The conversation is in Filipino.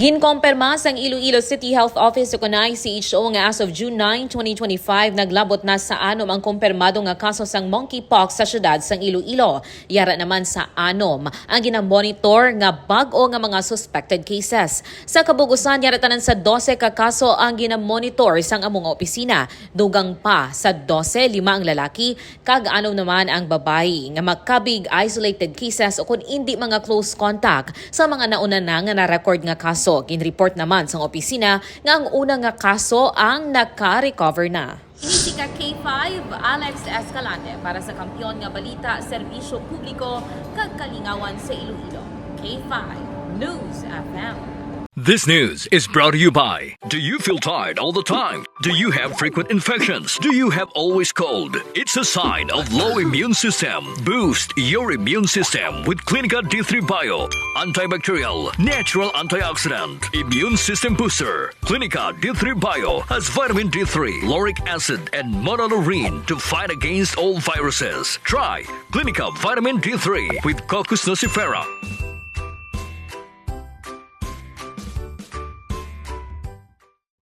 Ginkompirma sang Iloilo City Health Office ukunay CHO nga as of June 9, 2025 naglabot na sa Anum ang kumpirmado nga kaso sang Mpox sa Syudad sang Iloilo. Yara naman sa Anum ang ginamonitor nga bag-o nga mga suspected cases. Sa kabugusan yara tanan sa 12 ka kaso ang ginamonitor sang among opisina. Dugang pa sa 12, 5 ang lalaki kag Anum naman ang babayi nga magkabig isolated cases o kun hindi mga close contact sa mga nauna na nga na-record nga kaso. Ginreport naman sa opisina nga ang unang nga kaso ang naka-recover na. Inisi ka K5, Alex Escalante para sa Kampiyon nga Balita, Serbisyo Publiko, kag Kalingawan sa Iloilo. K5 News FM. This news is brought to you by, do you feel tired all the time? Do you have frequent infections? Do you have always cold? It's a sign of low immune system. Boost your immune system with Clinica D3 Bio, antibacterial, natural antioxidant, immune system booster. Clinica D3 Bio has vitamin D3, lauric acid, and monolurine to fight against all viruses. Try Clinica Vitamin D3 with Coccus nocifera.